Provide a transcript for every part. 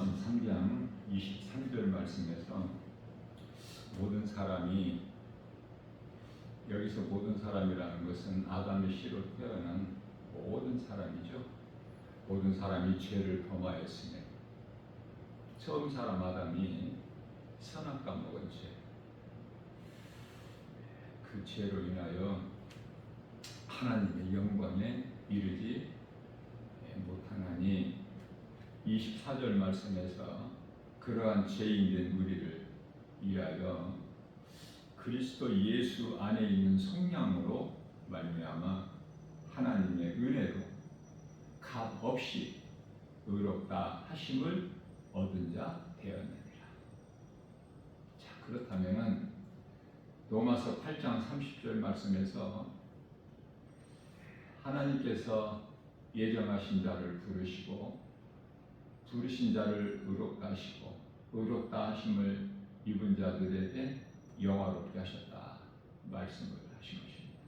로마서 3장 23절 말씀에서 모든 사람이, 여기서 모든 사람이라는 것은 아담의 씨로 태어난 모든 사람이죠. 모든 사람이 죄를 범하였으며 처음 사람 아담이 선악과 먹은 죄, 그 죄로 인하여 하나님의 영광에 이르지 못하나니 24절 말씀에서 그러한 죄인된 우리를 위하여 그리스도 예수 안에 있는 성령으로 말미암아 하나님의 은혜로 값 없이 의롭다 하심을 얻은 자 되었느니라. 자, 그렇다면은 로마서 8장 30절 말씀에서 하나님께서 예정하신 자를 부르신 자를 의롭다 하시고 의롭다 하심을 입은 자들에게 영화롭게 하셨다 말씀을 하신 것입니다.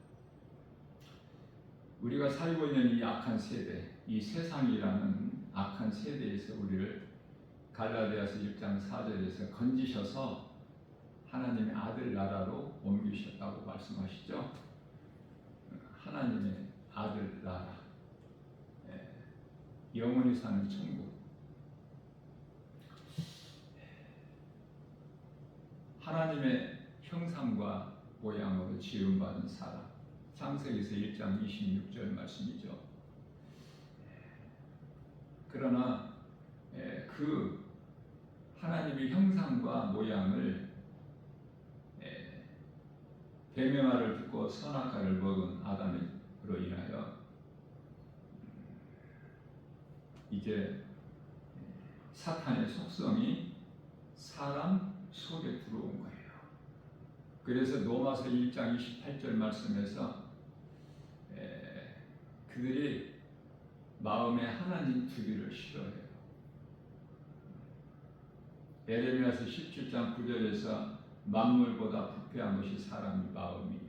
우리가 살고 있는 이 악한 세대, 이 세상이라는 악한 세대에서 우리를 갈라디아서 1장 4절에서 건지셔서 하나님의 아들 나라로 옮기셨다고 말씀하시죠. 하나님의 아들 나라, 영원히 사는 천국, 하나님의 형상과 모양으로 지음받은 사람, 창세기서 1장 26절 말씀이죠. 그러나 그 하나님의 형상과 모양을 뱀의 말을 듣고 선악과를 먹은 아담으로 인하여 이제 사탄의 속성이 사람 속에 들어온 거예요. 그래서 로마서 1장 28절 말씀에서 그들이 마음에 하나님 두기를 싫어해요. 에레미야서 17장 9절에서 만물보다 부패한 것이 사람의 마음이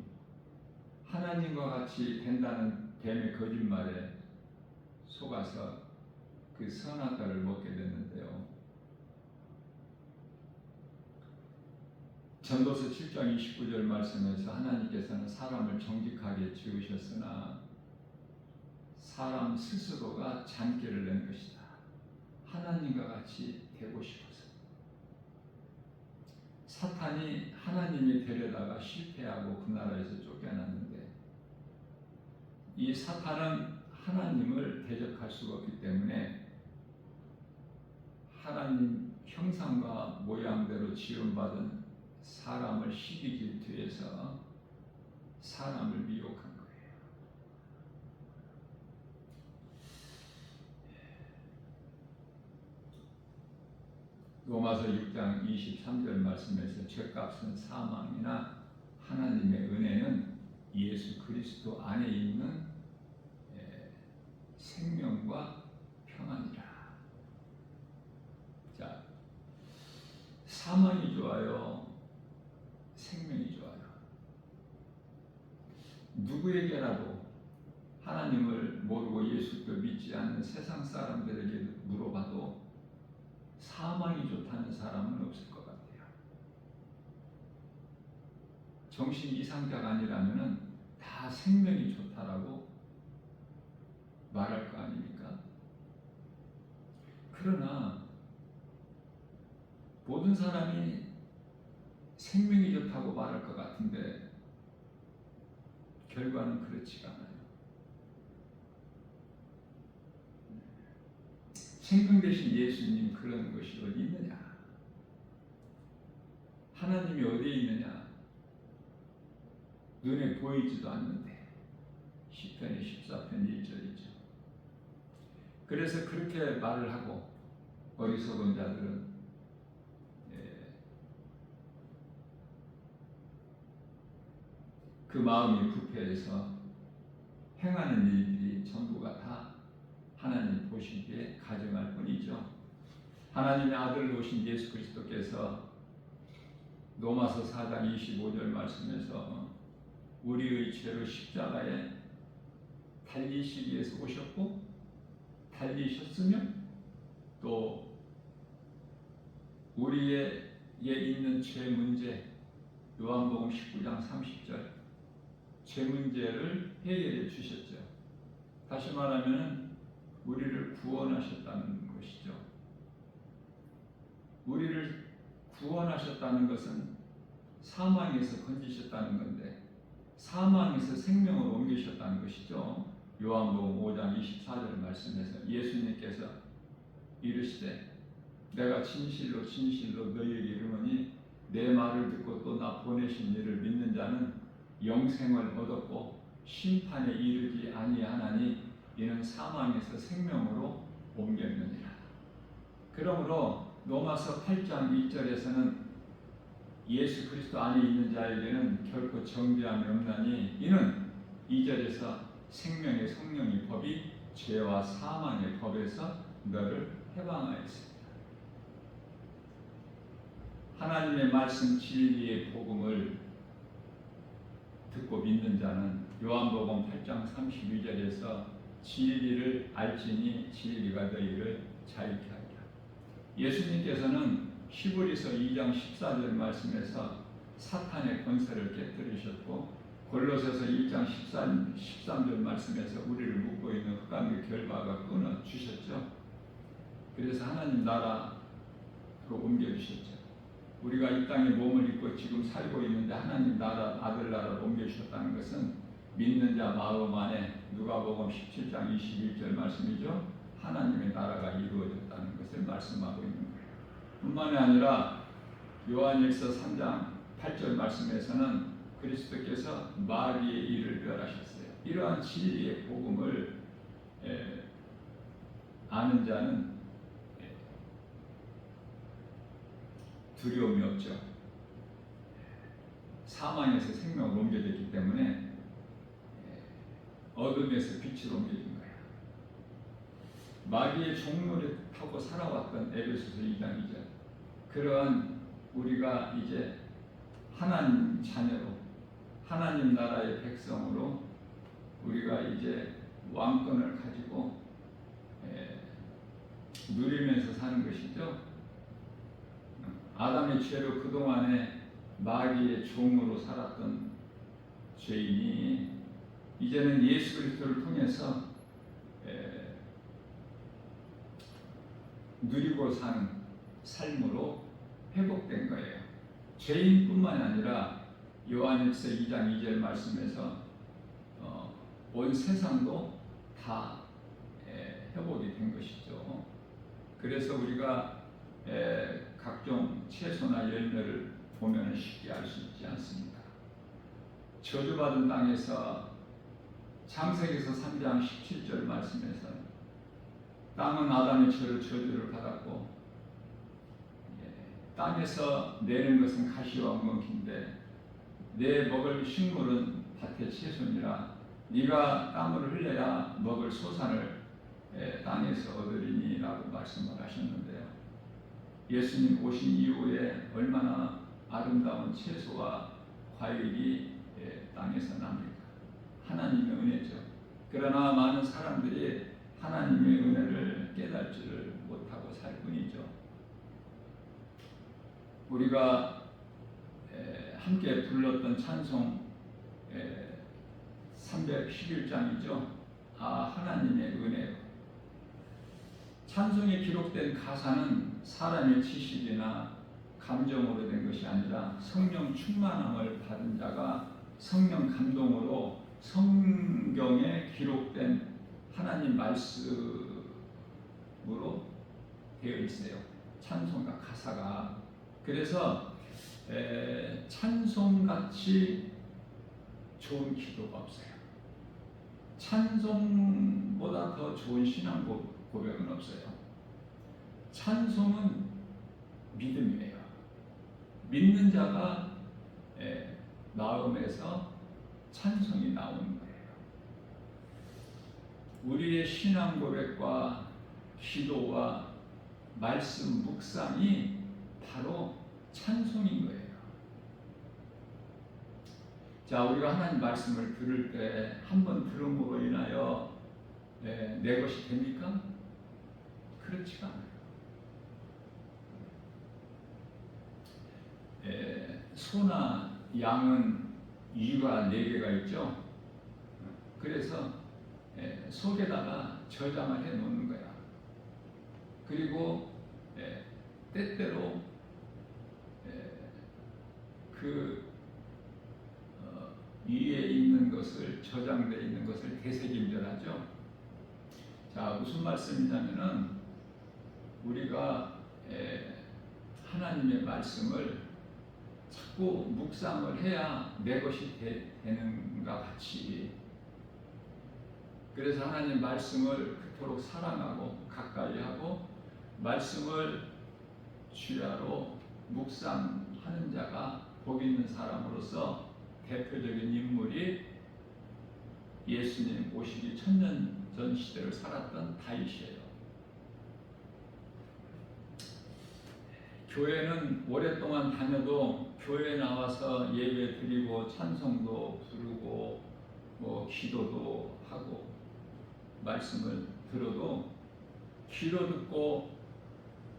하나님과 같이 된다는 뱀의 거짓말에 속아서 그 선악과를 먹게 됐는데요. 전도서 7장 29절 말씀에서 하나님께서는 사람을 정직하게 지으셨으나 사람 스스로가 잔꾀를 낸 것이다. 하나님과 같이 되고 싶어서. 사탄이 하나님이 데려다가 실패하고 그 나라에서 쫓겨났는데 이 사탄은 하나님을 대적할 수가 없기 때문에 하나님 형상과 모양대로 지음받은 사람을 시기 질투해서 사람을 미혹한 거예요. 로마서 6장 23절 말씀에서 죄값은 사망이나 하나님의 은혜는 예수 그리스도 안에 있는 생명과 평안이라. 자, 사망이 좋아요? 생명이 좋아요? 누구에게라도 하나님을 모르고 예수도 믿지 않는 세상 사람들에게 물어봐도 사망이 좋다는 사람은 없을 것 같아요. 정신 이상자가 아니라면 다 생명이 좋다라고 말할 거 아닙니까? 그러나 모든 사람이 생명이 좋다고 말할 것 같은데 결과는 그렇지가 않아요. 생명 대신 예수님 그런 것이 어디 있느냐? 하나님이 어디에 있느냐? 눈에 보이지도 않는데 시편의 14편 1절이죠. 그래서 그렇게 말을 하고 어리석은 자들은 그 마음이 부패해서 행하는 일들이 전부가 다 하나님 보시기에 가증할 뿐이죠. 하나님의 아들로 오신 예수 그리스도께서 로마서 4장 25절 말씀에서 우리의 죄로 십자가에 달리시기 위해서 오셨고 달리셨으며 또 우리에게 있는 죄 문제, 요한복음 19장 30절 죄 문제를 해결해 주셨죠. 다시 말하면 우리를 구원하셨다는 것이죠. 우리를 구원하셨다는 것은 사망에서 건지셨다는 건데 사망에서 생명으로 옮기셨다는 것이죠. 요한복음 5장 24절 말씀에서 예수님께서 이르시되 내가 진실로 진실로 너희에게 이르노니 내 말을 듣고 또 나 보내신 이를 믿는 자는 영생을 얻었고 심판에 이르지 아니하나니 이는 사망에서 생명으로 옮겼느니라. 그러므로 로마서 8장 1절에서는 예수 그리스도 안에 있는 자에게는 결코 정죄함이 없나니 이는 2절에서 생명의 성령의 법이 죄와 사망의 법에서 너를 해방하였습니다. 하나님의 말씀 진리의 복음을 듣고 믿는 자는 요한복음 8장 32절에서 진리를 알지니 진리가 너희를 자유케 하리라. 예수님께서는 히브리서 2장 14절 말씀에서 사탄의 권세를 깨뜨리셨고 골로새서 1장 13절 말씀에서 우리를 묶고 있는 흑암의 결박을 끊어주셨죠. 그래서 하나님 나라로 옮겨주셨죠. 우리가 이 땅에 몸을 입고 지금 살고 있는데 하나님 나라 아들 나라로 옮겨주셨다는 것은 믿는 자 마음 안에 누가복음 17장 21절 말씀이죠. 하나님의 나라가 이루어졌다는 것을 말씀하고 있는 거예요. 뿐만이 아니라 요한일서 3장 8절 말씀에서는 그리스도께서 마리의 일을 멸하셨어요. 이러한 진리의 복음을 아는 자는 두려움이 없죠. 사망에서 생명으로 옮겨졌기 때문에 어둠에서 빛으로 옮겨진 거예요. 마귀의 종노릇 하고 살아왔던 에베소서 2장 2절 그러한 우리가 이제 하나님 자녀로 하나님 나라의 백성으로 우리가 이제 왕권을 가지고 누리면서 사는 것이죠. 아담의 죄로 그동안에 마귀의 종으로 살았던 죄인이 이제는 예수 그리스도를 통해서 누리고 사는 삶으로 회복된 거예요. 죄인뿐만 아니라 요한일서 2장 2절 말씀에서 온 세상도 다 회복이 된 것이죠. 그래서 우리가 각종 채소나 열매를 보면 쉽게 알 수 있지 않습니까? 저주받은 땅에서 창세기서 3장 17절 말씀에서 땅은 아담의 죄로 저주를 받았고 땅에서 내는 것은 가시와 엉겅퀴인데 내 먹을 식물은 밭의 채소니라 네가 땀을 흘려야 먹을 소산을 땅에서 얻으리니 라고 말씀을 하셨는데요. 예수님 오신 이후에 얼마나 아름다운 채소와 과일이 땅에서 납니까? 하나님의 은혜죠. 그러나 많은 사람들이 하나님의 은혜를 깨닫지를 못하고 살 뿐이죠. 우리가 함께 불렀던 찬송 311장이죠. 아 하나님의 은혜요. 찬송에 기록된 가사는 사람의 지식이나 감정으로 된 것이 아니라 성령 충만함을 받은 자가 성령 감동으로 성경에 기록된 하나님 말씀으로 되어 있어요. 찬송가 가사가. 그래서 찬송같이 좋은 기도가 없어요. 찬송보다 더 좋은 신앙 고백은 없어요. 찬송은 믿음이에요. 믿는 자가 마음에서 찬송이 나오는 거예요. 우리의 신앙 고백과 기도와 말씀 묵상이 바로 찬송인 거예요. 자, 우리가 하나님 말씀을 들을 때 한 번 들음으로 인하여 내 것이 됩니까? 그렇지가 않아요. 소나 양은 위가 4개가 있죠. 그래서 속에다가 저장을 해 놓는 거야. 그리고 때때로 그 위에 있는 것을, 저장되어 있는 것을 되새김질하죠. 자, 무슨 말씀이냐면은 우리가 하나님의 말씀을 자꾸 묵상을 해야 내 것이 되는가 같이, 그래서 하나님 말씀을 그토록 사랑하고 가까이 하고 말씀을 주야로 묵상하는 자가 복 있는 사람으로서 대표적인 인물이 예수님 오시기 1000년 전 시대를 살았던 다윗이에요. 교회는 오랫동안 다녀도 교회에 나와서 예배 드리고 찬송도 부르고 기도도 하고 말씀을 들어도 귀로 듣고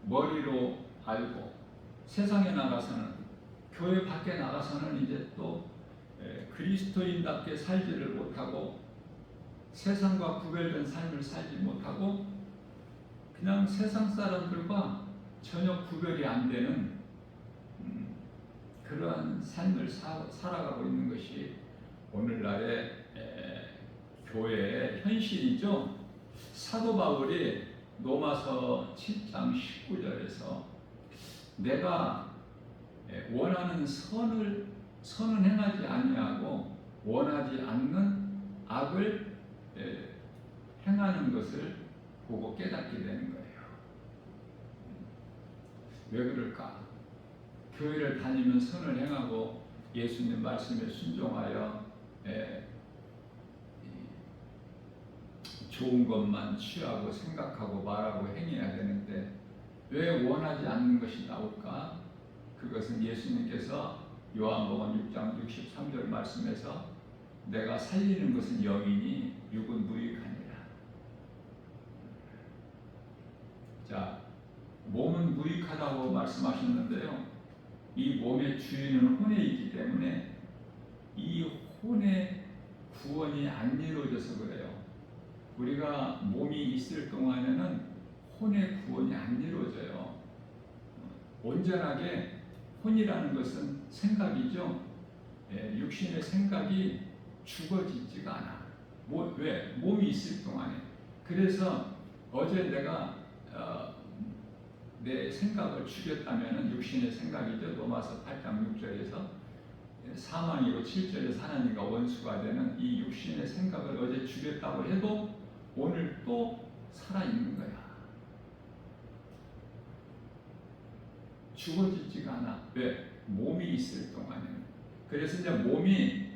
머리로 알고 세상에 나가서는, 교회 밖에 나가서는 이제 또 그리스도인답게 살지를 못하고 세상과 구별된 삶을 살지 못하고 그냥 세상 사람들과 전혀 구별이 안 되는 그러한 삶을 살아가고 있는 것이 오늘날의 교회의 현실이죠. 사도 바울이 로마서 7장 19절에서 내가 원하는 선은 행하지 아니하고 원하지 않는 악을 행하는 것을 보고 깨닫게 되는 거예요. 왜 그럴까? 교회를 다니면 선을 행하고 예수님 말씀에 순종하여 좋은 것만 취하고 생각하고 말하고 행해야 되는데 왜 원하지 않는 것이 나올까? 그것은 예수님께서 요한복음 6장 63절 말씀에서 내가 살리는 것은 영이니 육은 무익하니라. 자, 몸은 무익하다고 말씀하셨는데요. 이 몸의 주인은 혼에 있기 때문에 이 혼의 구원이 안 이루어져서 그래요. 우리가 몸이 있을 동안에는 혼의 구원이 안 이루어져요. 온전하게 혼이라는 것은 생각이죠. 육신의 생각이 죽어지지가 않아. 왜? 몸이 있을 동안에. 그래서 어제 내가 내 생각을 죽였다면 육신의 생각이죠. 로마서 8장 6절에서 사망이고 7절에서 하나님과 원수가 되는 이 육신의 생각을 어제 죽였다고 해도 오늘 또 살아있는 거야. 죽어지지가 않아. 왜? 몸이 있을 동안에는. 그래서 이제 몸이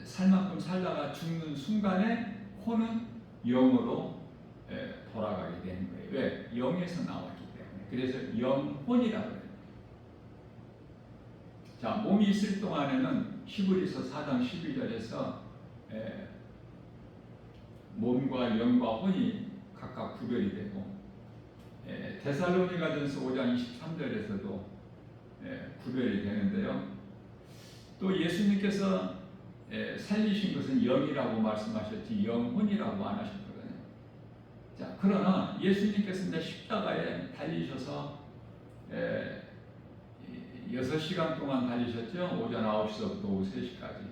살 만큼 살다가 죽는 순간에 혼은 영으로 돌아가게 되는 거예요. 왜? 영에서 나왔기 때문에. 그래서 영혼이라고 해요. 자, 몸이 있을 동안에는 히브리서 4장 12절에서 몸과 영과 혼이 각각 구별이 되고 데살로니가전서 5장 23절에서도 구별이 되는데요. 또 예수님께서 살리신 것은 영이라고 말씀하셨지 영혼이라고 안 하셨거든요. 자, 그러나 예수님께서 이제 십자가에 달리셔서 6시간 동안 달리셨죠. 오전 9시부터 오후 3시까지.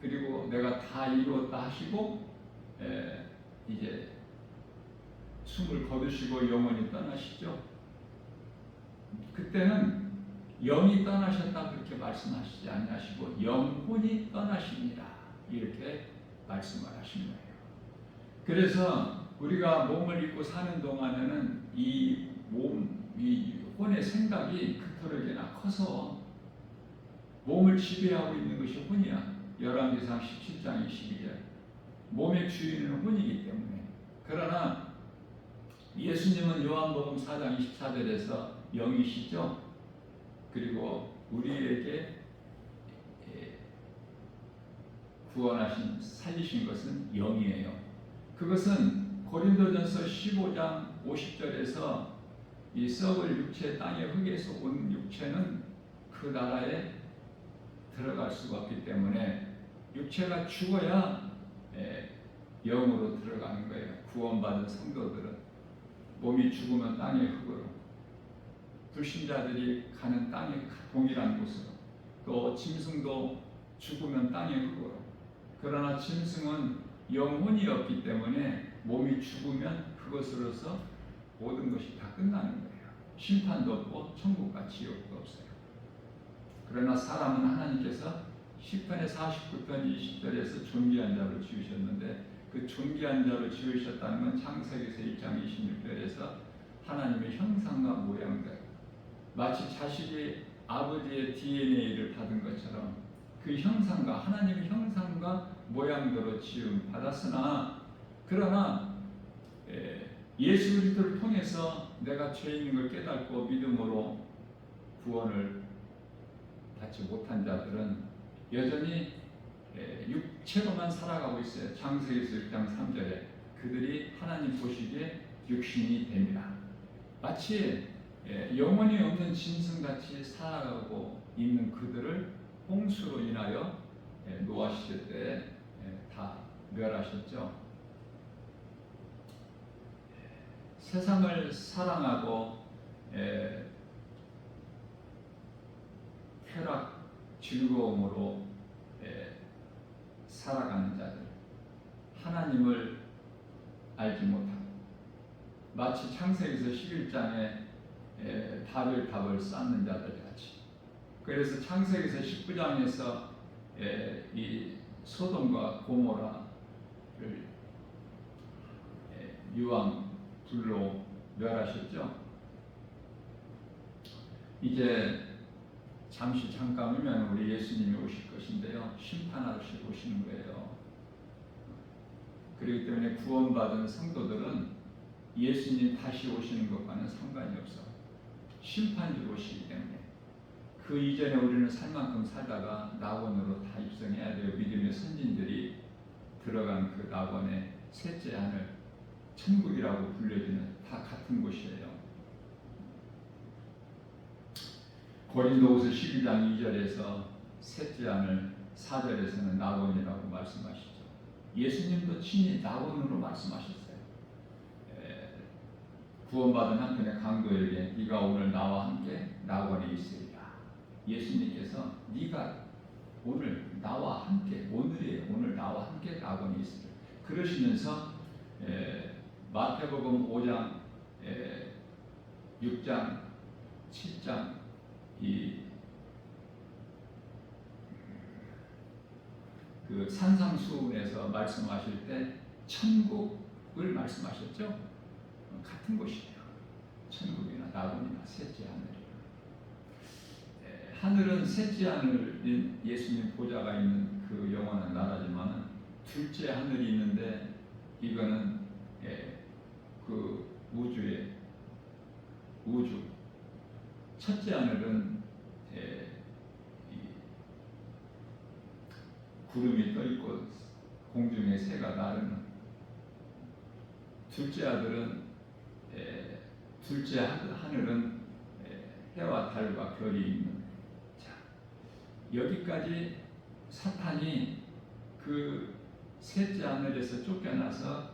그리고 내가 다 이루었다 하시고 이제 숨을 거두시고 영원히 떠나시죠. 그때는 영이 떠나셨다 그렇게 말씀하시지 아니하시고 영혼이 떠나십니다 이렇게 말씀을 하신 거예요. 그래서 우리가 몸을 입고 사는 동안에는 이 혼의 생각이 그토록이나 커서 몸을 지배하고 있는 것이 혼이야. 열왕기상 17장 22절. 몸의 주인은 혼이기 때문에. 그러나 예수님은 요한복음 4장 24절에서 영이시죠. 그리고 우리에게 구원하신 살리신 것은 영이에요. 그것은 고린도전서 15장 50절에서 이 썩을 육체 땅의 흙에서 온 육체는 그 나라에 들어갈 수가 없기 때문에 육체가 죽어야 영으로 들어가는 거예요. 구원받은 성도들은 몸이 죽으면 땅의 흙으로, 불신자들이 가는 땅의 동일한 곳으로, 또 짐승도 죽으면 땅의 흙으로. 그러나 짐승은 영혼이 없기 때문에 몸이 죽으면 그것으로서 모든 것이 다 끝나는 거예요. 심판도 없고 천국과 지옥도 없어요. 그러나 사람은 하나님께서 시편의 49편 20절에서 존귀한 자로 지으셨는데, 그 존귀한 자로 지으셨다는 건 창세기서 1장 26절에서 하나님의 형상과 모양대로, 마치 자식이 아버지의 DNA를 받은 것처럼 그 형상과, 하나님의 형상과 모양대로 지음 받았으나, 그러나 예수 그리스도를 통해서 내가 죄인인 걸 깨닫고 믿음으로 구원을 받지 못한 자들은 여전히 육체로만 살아가고 있어요. 창세기서 1장 3절에 그들이 하나님 보시기에 육신이 됩니다. 마치 영혼이 없는 짐승같이 살아가고 있는 그들을 홍수로 인하여 노아 시대 때 다 멸하셨죠. 세상을 사랑하고 쾌락, 즐거움으로 살아가는 자들, 하나님을 알지 못하고, 마치 창세기서 11장에 바벨탑을 쌓는 자들 같이. 그래서 창세기서 19장에서 이 소돔과 고모라를 유황 불로 멸하셨죠. 이제 잠깐 후면 우리 예수님이 오실 것인데요, 심판하시러 오시는 거예요. 그렇기 때문에 구원받은 성도들은 예수님 다시 오시는 것과는 상관이 없어. 심판주로 오시기 때문에 그 이전에 우리는 살 만큼 살다가 낙원으로 다 입성해야 돼요. 믿음의 선진들이 들어간 그 낙원의 셋째 하늘, 천국이라고 불려지는, 다 같은 곳이에요. 고린도후서 12장 2절에서 셋째 하늘, 4절에서는 낙원이라고 말씀하시죠. 예수님도 친히 낙원으로 말씀하셨어요. 구원받은 한편의 강도에게 네가 오늘 나와 함께 낙원에 있으리라. 예수님께서 네가 오늘 나와 함께, 오늘 나와 함께 낙원에 있으리라 그러시면서 마태복음 5장, 6장, 7장 그 산상수훈에서 말씀하실 때 천국을 말씀하셨죠. 같은 곳이에요. 천국이나 낙원이나 셋째 하늘이에요. 하늘은 셋째 하늘인 예수님 보좌가 있는 그 영원한 나라지만, 둘째 하늘이 있는데 이거는 그 우주. 첫째 하늘은 구름이 떠 있고 공중에 새가 나르는. 둘째 하늘은 해와 달과 별이 있는. 자, 여기까지 사탄이 그 셋째 하늘에서 쫓겨나서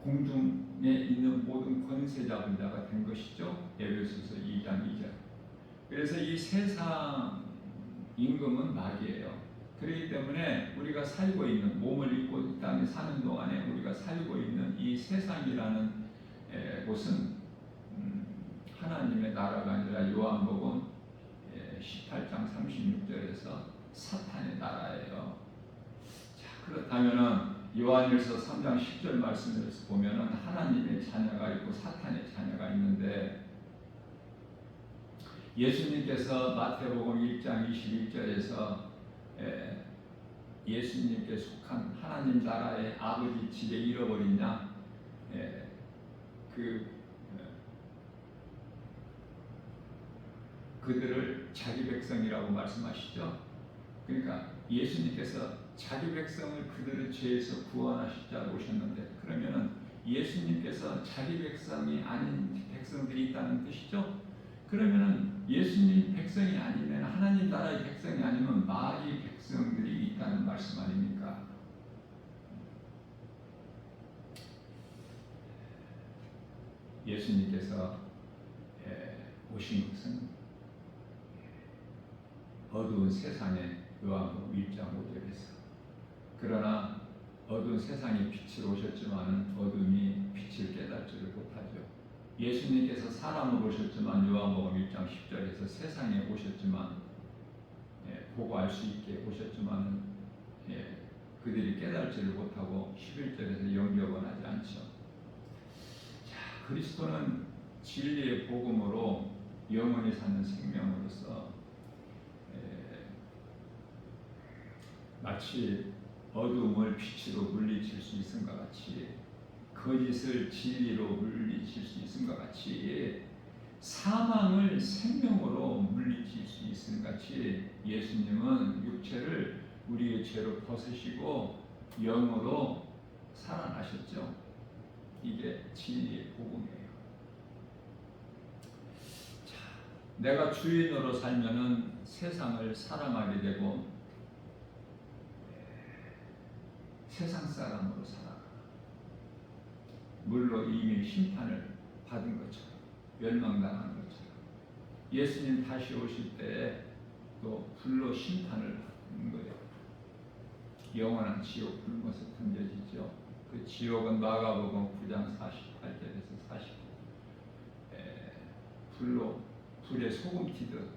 공중에 있는 모든 권세 잡은 자가 된 것이죠. 에베소서 2장 2절. 그래서 이 세상 임금은 마귀예요. 그렇기 때문에 우리가 살고 있는, 몸을 입고 이 땅에 사는 동안에 우리가 살고 있는 이 세상이라는 곳은 하나님의 나라가 아니라 요한복음 18장 36절에서 사탄의 나라예요. 자, 그렇다면은 요한일서 3장 10절 말씀에서 보면은 하나님의 자녀가 있고 사탄의 자녀가 있는데, 예수님께서 마태복음 1장 21절에서 예수님께 속한 하나님 나라의 아버지 집에 잃어버리냐, 그들을 자기 백성이라고 말씀하시죠. 그러니까 예수님께서 자기 백성을 그들의 죄에서 구원하실 자로 오셨는데, 그러면은 예수님께서 자기 백성이 아닌 백성들이 있다는 뜻이죠. 그러면은 예수님 백성이 아니면, 하나님 나라의 백성이 아니면 마귀 백성들이 있다는 말씀 아닙니까? 예수님께서 오신 것은 어두운 세상에, 요한복음 1장 5절에서, 그러나 어두운 세상에 빛을 오셨지만 어둠이 빛을 깨닫지를 못하죠. 예수님께서 사람으로 오셨지만, 요한복음 1장 10절에서 세상에 오셨지만, 보고 알 수 있게 오셨지만 그들이 깨닫지를 못하고 11절에서 영접은 하지 않죠. 자, 그리스도는 진리의 복음으로 영원히 사는 생명으로서 마치 어둠을 빛으로 물리칠 수 있은 것 같이, 거짓을 진리로 물리칠 수 있은 것 같이, 사망을 생명으로 물리칠 수 있은 것 같이 예수님은 육체를 우리의 죄로 벗으시고 영으로 살아나셨죠. 이게 진리의 복음이에요. 자, 내가 주인으로 살면은 세상을 사랑하게 되고 세상 사람으로 살아가. 물로 이미 심판을 받은 것처럼, 멸망당한 것처럼, 예수님 다시 오실 때 또 불로 심판을 받는 거예요. 영원한 지옥 불못에 던져지죠. 그 지옥은 마가복음 9장 48절에서 49절, 불에 소금 튀듯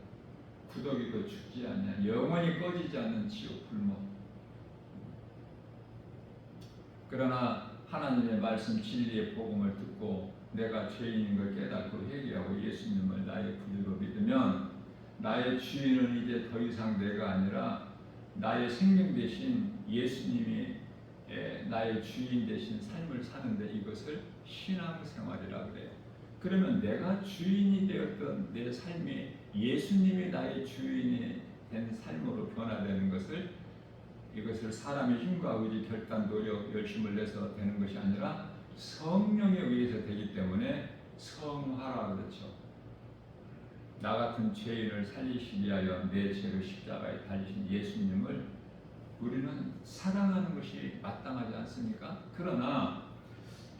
구더기도 죽지 않냐, 영원히 꺼지지 않는 지옥 불못. 그러나 하나님의 말씀 진리의 복음을 듣고 내가 죄인인 걸 깨닫고 회개하고 예수님을 나의 구주로 믿으면, 나의 주인은 이제 더 이상 내가 아니라 나의 생명 대신 예수님이 나의 주인 대신 삶을 사는데, 이것을 신앙생활이라고 그래요. 그러면 내가 주인이 되었던 내 삶이 예수님이 나의 주인이 된 삶으로 변화되는 것을, 이것을 사람의 힘과 의지, 결단, 노력, 열심을 내서 되는 것이 아니라 성령에 의해서 되기 때문에 성화라 그렇죠. 나 같은 죄인을 살리시기 위하여 내 죄를 십자가에 달리신 예수님을 우리는 사랑하는 것이 마땅하지 않습니까? 그러나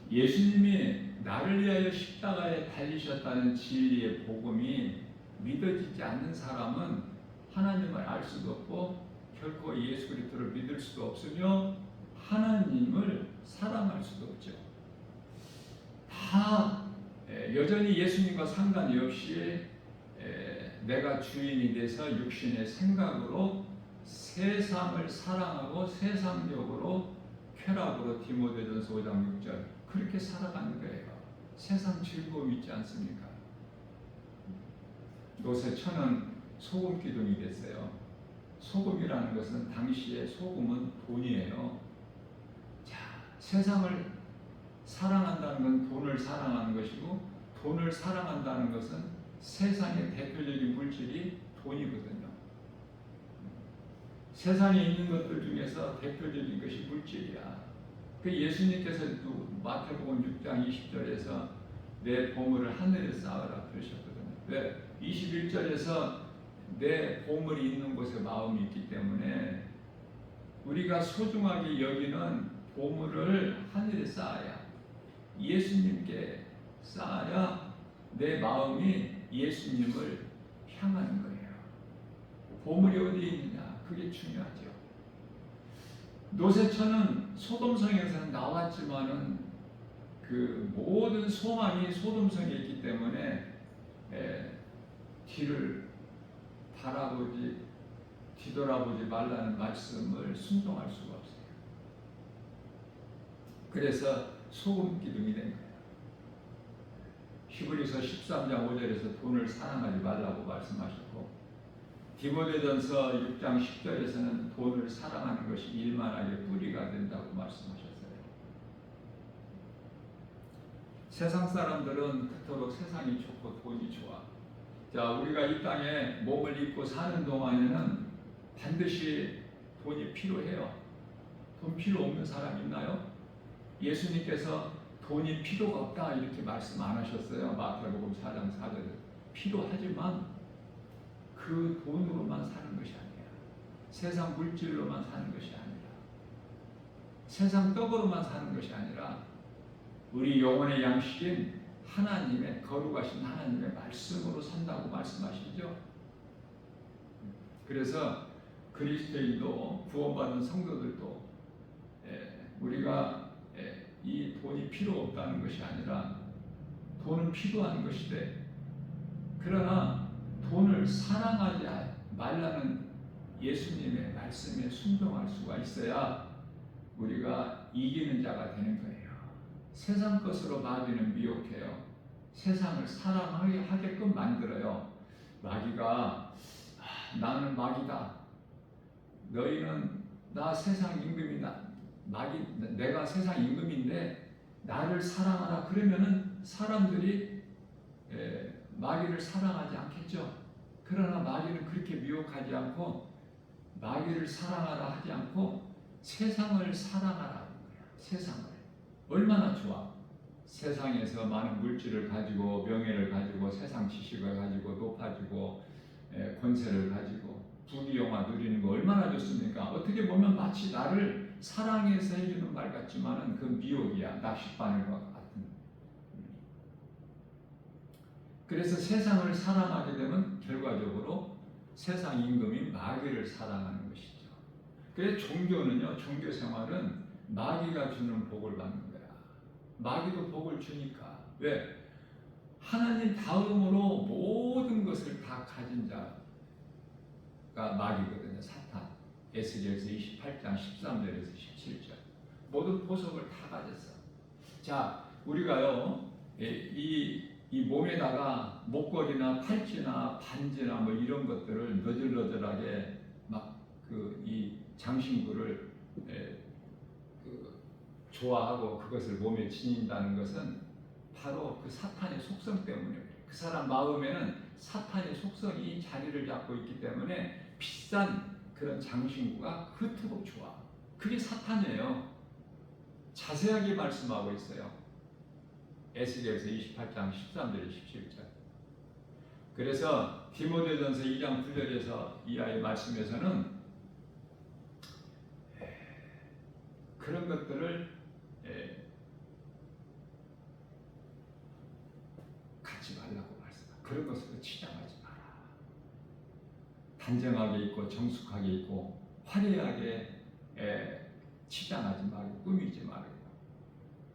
예수님이 나를 위하여 십자가에 달리셨다는 진리의 복음이 믿어지지 않는 사람은 하나님을 알 수도 없고 결코 예수 그리스도를 믿을 수도 없으며 하나님을 사랑할 수도 없죠. 다 여전히 예수님과 상관이 없이 내가 주인이 돼서 육신의 생각으로 세상을 사랑하고 세상적으로 쾌락으로, 디모데전서 5장 6절 그렇게 살아가는 거예요. 세상 즐거움 있지 않습니까? 노새천은 소금 기둥이 됐어요. 소금이라는 것은, 당시에 소금은 돈이에요. 자, 세상을 사랑한다는 건 돈을 사랑하는 것이고, 돈을 사랑한다는 것은 세상의 대표적인 물질이 돈이거든요. 세상에 있는 것들 중에서 대표적인 것이 물질이야. 그 예수님께서도 마태복음 6장 20절에서 내 보물을 하늘에 쌓으라 그러셨거든요. 왜? 21절에서 내 보물이 있는 곳에 마음이 있기 때문에 우리가 소중하게 여기는 보물을 하늘에 쌓아야, 예수님께 쌓아야 내 마음이 예수님을 향하는 거예요. 보물이 어디에 있느냐, 그게 중요하죠. 노새천은 소돔성에서는 나왔지만은 그 모든 소망이 소돔성에 있기 때문에 뒤돌아보지 말라는 말씀을 순종할 수가 없어요. 그래서 소금 기둥이 된 거예요. 히브리서 13장 5절에서 돈을 사랑하지 말라고 말씀하셨고, 디모데전서 6장 10절에서는 돈을 사랑하는 것이 일만하게 뿌리가 된다고 말씀하셨어요. 세상 사람들은 그토록 세상이 좋고 돈이 좋아. 자, 우리가 이 땅에 몸을 입고 사는 동안에는 반드시 돈이 필요해요. 돈 필요 없는 사람 있나요? 예수님께서 돈이 필요가 없다 이렇게 말씀 안 하셨어요. 마태복음 4장 4절에. 필요하지만 그 돈으로만 사는 것이 아니라, 세상 물질로만 사는 것이 아니라, 세상 떡으로만 사는 것이 아니라 우리 영혼의 양식인 하나님의 거룩하신 하나님의 말씀으로 산다고 말씀하시죠. 그래서 그리스도인도 구원받은 성도들도 우리가 이 돈이 필요 없다는 것이 아니라 돈은 필요한 것이되, 그러나 돈을 사랑하지 말라는 예수님의 말씀에 순종할 수가 있어야 우리가 이기는 자가 되는 거예요. 세상 것으로 마귀는 미혹해요. 세상을 사랑하게끔 만들어요. 마귀가 나는 마귀다. 너희는 나 세상 임금이다. 내가 세상 임금인데 나를 사랑하라. 그러면은 사람들이 마귀를 사랑하지 않겠죠. 그러나 마귀는 그렇게 미혹하지 않고 마귀를 사랑하라 하지 않고 세상을 사랑하라는 거야. 세상을. 얼마나 좋아. 세상에서 많은 물질을 가지고 명예를 가지고 세상 지식을 가지고 높아지고 권세를 가지고 부귀영화 누리는 거 얼마나 좋습니까? 어떻게 보면 마치 나를 사랑해서 해주는 말 같지만은 그 미혹이야. 낚싯바늘과 같은. 그래서 세상을 사랑하게 되면 결과적으로 세상 임금인 마귀를 사랑하는 것이죠. 그래서 종교는요, 종교 생활은 마귀가 주는 복을 받는 거야. 마귀도 복을 주니까. 왜? 하나님 다음으로 모든 것을 다 가진 자가 마귀거든요. 사탄. 에스겔서 28장 13절에서 17절. 모든 보석을 다 가졌어. 자, 우리가요, 이 몸에다가 목걸이나 팔찌나 반지나 뭐 이런 것들을 너질너질하게 막 이 장신구를 좋아하고 그것을 몸에 지닌다는 것은 바로 그 사탄의 속성 때문에 그래요. 그 사람 마음에는 사탄의 속성이 자리를 잡고 있기 때문에 비싼 그런 장신구가 그토록 좋아. 그게 사탄이에요. 자세하게 말씀하고 있어요. 에스겔서 28장 13절에 17절. 그래서 디모데전서 2장 9절에서 이하의 말씀에서는 그런 것들을 갖지 말라고 말씀합니다. 그런 것으로 치장하지 마라. 단정하게 있고 정숙하게 있고 화려하게 치장하지 말고 꾸미지 말고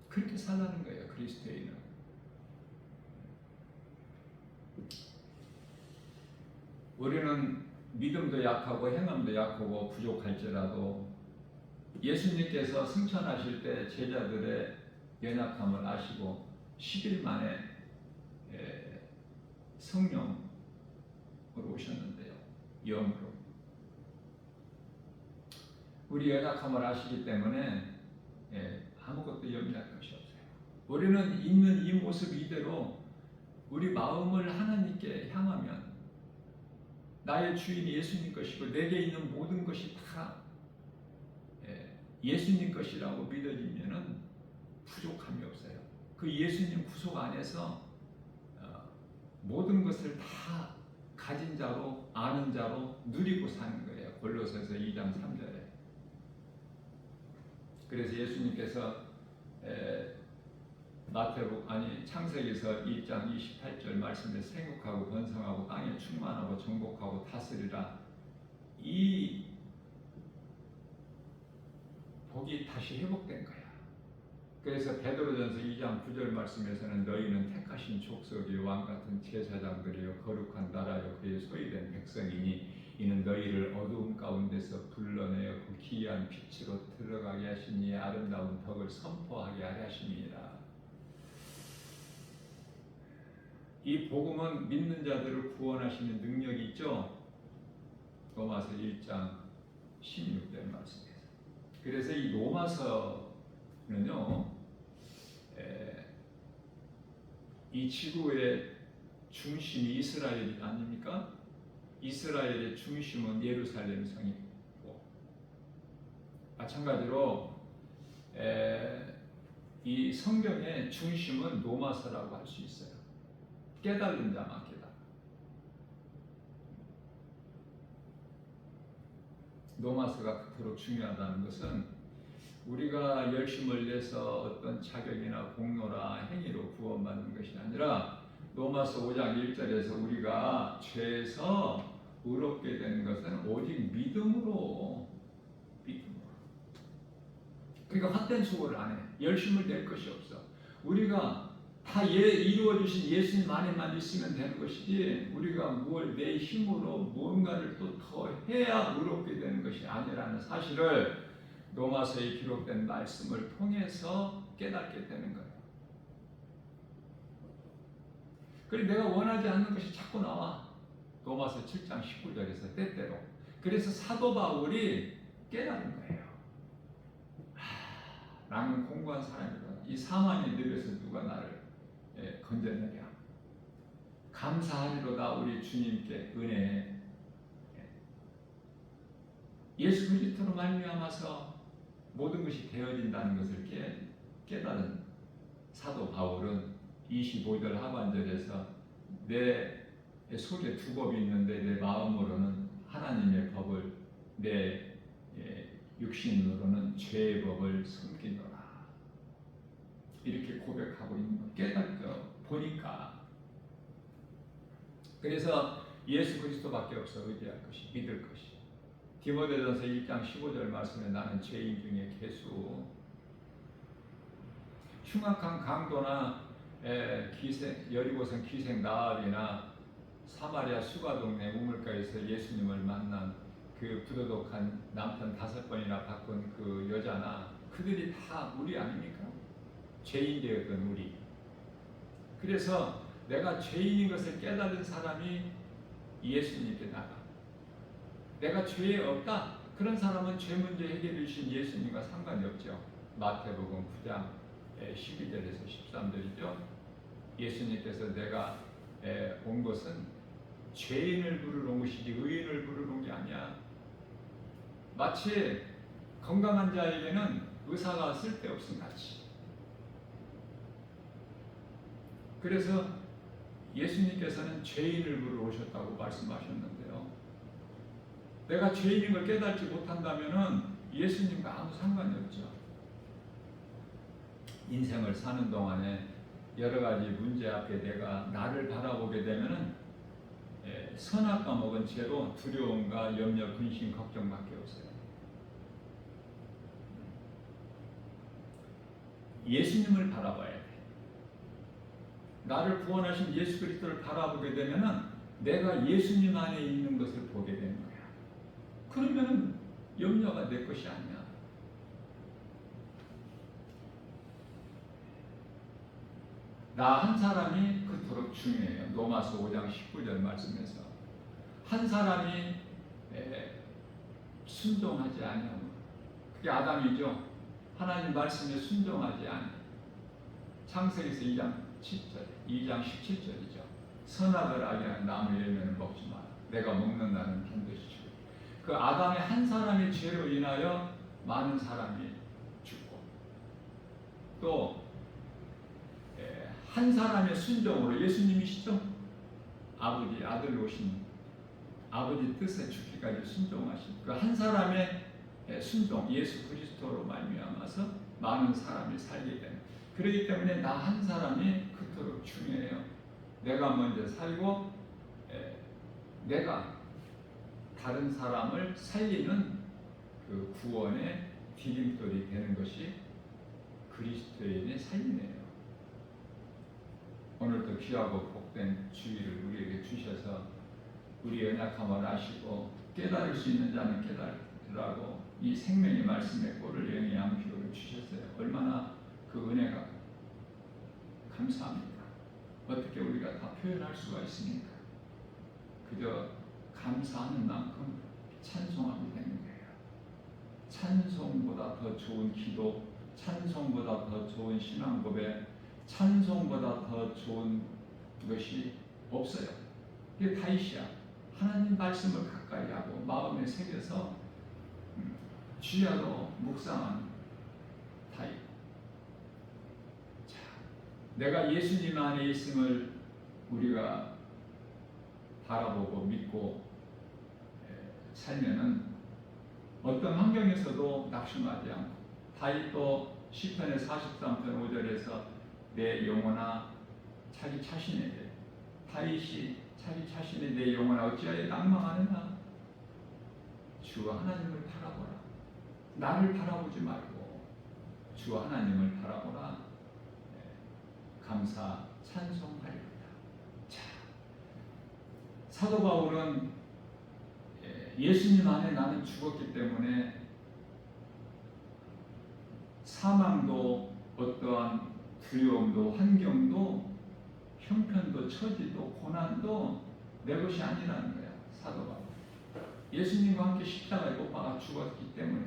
그렇게 살라는 거예요. 그리스도인은. 우리는 믿음도 약하고 행함도 약하고 부족할지라도 예수님께서 승천하실 때 제자들의 연약함을 아시고 10일 만에 성령으로 오셨는데요. 영으로. 우리 연약함을 아시기 때문에 아무것도 염려할 것이 없어요. 우리는 있는 이 모습 이대로 우리 마음을 하나님께 향하면 나의 주인이 예수님 것이고 내게 있는 모든 것이 다 예수님 것이라고 믿어지면은 부족함이 없어요. 그 예수님 구속 안에서 모든 것을 다 가진 자로 아는 자로 누리고 사는 거예요. 골로새서 2장 3절에. 그래서 예수님께서 창세기서 2장 28절 말씀에 생육하고 번성하고 땅에 충만하고 정복하고 다스리라. 이 복이 다시 회복된 거야. 그래서 베드로전서 2장 9절 말씀에서는 너희는 택하신 족속이요 왕같은 제사장들이요 거룩한 나라요 그의 소유된 백성이니 이는 너희를 어두움 가운데서 불러내어 그 기이한 빛으로 들어가게 하시니 아름다운 덕을 선포하게 하려 하심이니라. 이 복음은 믿는 자들을 구원하시는 능력이 있죠. 로마서 1장 16절 말씀에서. 그래서 이 로마서는요, 이 지구의 중심이 이스라엘이 아닙니까? 이스라엘의 중심은 예루살렘 성이고, 마찬가지로 이 성경의 중심은 로마서라고 할 수 있어요. 깨달은 자만 깨달아. 노마스가 그토록 중요하다는 것은 우리가 열심을 내서 어떤 자격이나 공로나 행위로 구원받는 것이 아니라 로마서 5장 1절에서 우리가 죄에서 의롭게 되는 것은 오직 믿음으로. 그러니까 헛된 수고를 안 해. 열심을 낼 것이 없어. 우리가 다 이루어주신 예수님 안에만 있으면 되는 것이지 우리가 뭘 내 힘으로 무언가를 또 더 해야 의롭게 되는 것이 아니라는 사실을 로마서에 기록된 말씀을 통해서 깨닫게 되는 거예요. 그리고 내가 원하지 않는 것이 자꾸 나와. 로마서 7장 19절에서 때때로. 그래서 사도 바울이 깨달은 거예요. 나는 공고한 사람이다. 이 사망의 늪에서 누가 나를 건져내랴. 감사하리로다 우리 주님께 은혜에. 예수 그리스도로 말미암아서 모든 것이 되어진다는 것을 깨달은 사도 바울은 25절 하반절에서 내 속에 두 법이 있는데 내 마음으로는 하나님의 법을 내 육신으로는 죄의 법을 섬기노라. 이렇게 고백하고 있는 거 깨닫고 보니까. 그래서 예수 그리스도밖에 없어 의지할 것이, 믿을 것이. 디모데전서 1장 15절 말씀에 나는 죄인 중에 괴수. 흉악한 강도나 여리고성 기생 나합이나 사마리아 수가 동네 우물가에서 예수님을 만난 그 부도덕한 남편 5번이나 바꾼 그 여자나 그들이 다 우리 아닙니까? 죄인 되었던 우리. 그래서 내가 죄인인 것을 깨달은 사람이 예수님께 나가. 내가 죄에 없다. 그런 사람은 죄 문제 해결해 주신 예수님과 상관이 없죠. 마태복음 9장 12절에서 13절이죠. 예수님께서 내가 온 것은 죄인을 부르러 온 것이지 의인을 부르러 온 게 아니야. 마치 건강한 자에게는 의사가 쓸데없음 같이. 그래서 예수님께서는 죄인을 부르러 오셨다고 말씀하셨는데요. 내가 죄인인 걸 깨닫지 못한다면 예수님과 아무 상관이 없죠. 인생을 사는 동안에 여러 가지 문제 앞에 내가 나를 바라보게 되면 선악과 먹은 채로 두려움과 염려, 근심, 걱정밖에 없어요. 예수님을 바라봐야 돼. 나를 구원하신 예수 그리스도를 바라보게 되면 내가 예수님 안에 있는 것을 보게 되는 거야. 그러면 염려가 내 것이 아니야. 나 한 사람이 그토록 중요해요. 로마서 5장 19절 말씀에서 한 사람이 순종하지 아니하면 그게 아담이죠. 하나님 말씀에 순종하지 아니. 창세기서 2장 17절이죠. 선악을 알게 하는 나무 열매는 먹지 마라. 내가 먹는 날은 반드시 죽으리라. 그 아담의 한 사람의 죄로 인하여 많은 사람이 죽고 또 한 사람의 순종으로 예수님이시죠. 아버지 아들로 오신 아버지 뜻에 죽기까지 순종하신 그 한 사람의 순종 예수 그리스도로 말미암아서 많은 사람이 살게 되는. 그렇기 때문에 나 한 사람이 그토록 중요해요. 내가 먼저 살고 내가 다른 사람을 살리는 그 구원의 디딤돌이 되는 것이 그리스도인의 삶이네요. 오늘도 귀하고 복된 주의를 우리에게 주셔서 우리 연약함을 아시고 깨달을 수 있는 자는 깨달으라고 이 생명의 말씀의 꼴을 영의 양식으로 주셨어요. 얼마나 그 은혜가 감사합니다. 어떻게 우리가 다 표현할 수가 있습니까? 그저 감사하는 만큼 찬송하게 되는 거예요. 찬송보다 더 좋은 기도, 찬송보다 더 좋은 신앙 고백, 찬송보다 더 좋은 것이 없어요. 이게 다윗이야. 하나님 말씀을 가까이 하고 마음에 새겨서 주야로 묵상한 다윗. 자, 내가 예수님 안에 있음을 우리가 바라보고 믿고 살면은 어떤 환경에서도 낙심하지 않고 다윗도 시편의 43편 5절에서 내 영혼아 자기 자신에 대해 다윗이 자기 자신의 내 영혼아 어찌하여 낭망하느냐 주 하나님을 바라보라 나를 바라보지 말고 주 하나님을 바라보라 감사 찬송하리로다. 자, 사도 바울은 예수님 안에 나는 죽었기 때문에 사망도 어떠한 두려움도 환경도 형편도 처지도 고난도 내 것이 아니라는 거야. 사도 바울 예수님과 함께 십자가에 못 박아 죽었기 때문에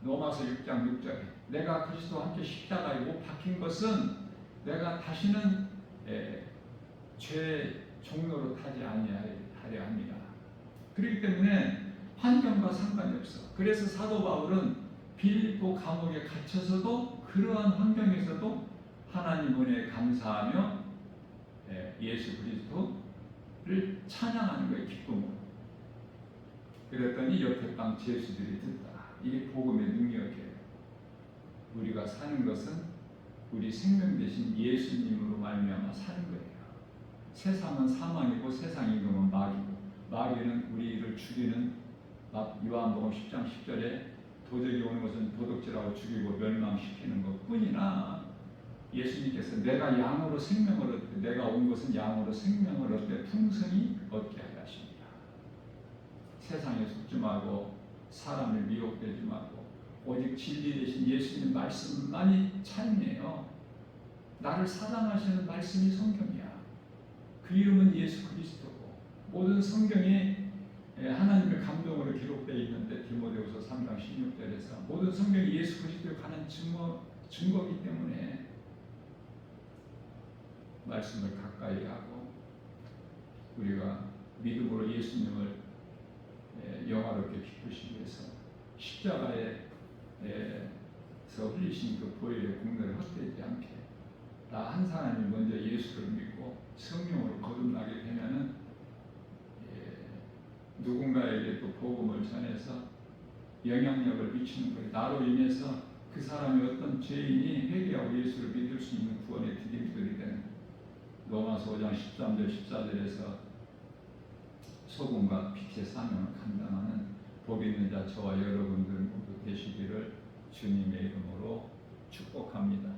로마서 6장 6절에 내가 그리스도와 함께 십자가에 못 박힌 것은 내가 다시는 죄의 종로로 타지 아니하려 합니다. 그렇기 때문에 환경과 상관이 없어. 그래서 사도 바울은 빌립보 감옥에 갇혀서도 그러한 환경에서도 하나님 은혜에 감사하며 예수 그리스도를 찬양하는 거예요. 기쁨으로. 그랬더니 옆에 방 제수들이 듣다. 이게 복음의 능력이에요. 우리가 사는 것은 우리 생명 대신 예수님으로 말미암아 사는 거예요. 세상은 사망이고 세상 임금은 마귀고 마귀는 우리를 죽이는 요한복음 10장 10절에 도적이 오는 것은 도둑질하고 죽이고 멸망시키는 것뿐이나 예수님께서 내가 양으로 생명을 얻되 내가 온 것은 양으로 생명을 얻되 풍성히 얻게 하려 하십니다. 세상에 속지 말고 사람을 미혹되지 말고 오직 진리 대신 예수님 말씀만이 찬이에요. 나를 사랑하시는 말씀이 성경이야. 그 이름은 예수 그리스도고 모든 성경이 하나님의 감동으로 기록되어 있는데 디모데후서 3장 16절에서 모든 성경이 예수 그리스도에 관한 증거이기 때문에 말씀을 가까이 하고 우리가 믿음으로 예수님을 영화롭게 기쁘시기 위해서 십자가에서 흘리신 그 보혈의 공로를 헛되지 않게 나 한 사람이 먼저 예수를 믿고 성령으로 거듭나게 되면은 누군가에게 또 복음을 전해서 영향력을 미치는 거예요. 나로 인해서 그 사람이 어떤 죄인이 회개하고 예수를 믿을 수 있는 구원의 디딤돌이 되는 로마서 5장 13절 14절에서 소금과 빛의 사명을 감당하는 복 있는 자 저와 여러분들 모두 되시기를 주님의 이름으로 축복합니다.